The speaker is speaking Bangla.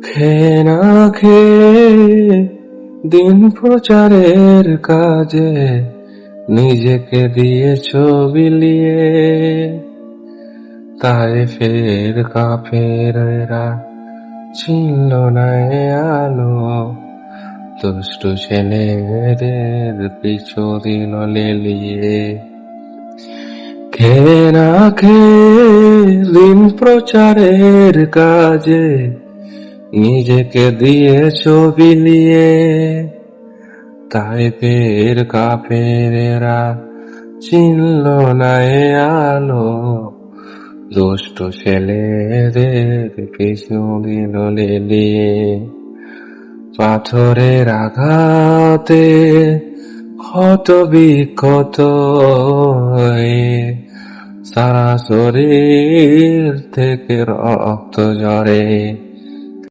খেয়ে না খেয়ে দিন প্রচারের কাজে নিজেকে দিয়েছ বিলিয়ে। তাই ফের কাফেরেরা চিনল না এ আলো, দুষ্টু ছেলেদের পিছু দিল লেলিয়ে। খেয়ে না খেয়ে দিন প্রচারের কাজে নিজেকে দিয়েছ বিলিয়ে। তাই ফের কাফেরেরা চিনল না এ আলো, দুষ্টু ছেলেদের পিছু দিল লেলিয়ে। পাথরের আঘাতে ক্ষত বিক্ষত হয়ে সারা শরীর থেকে রক্ত ঝরে।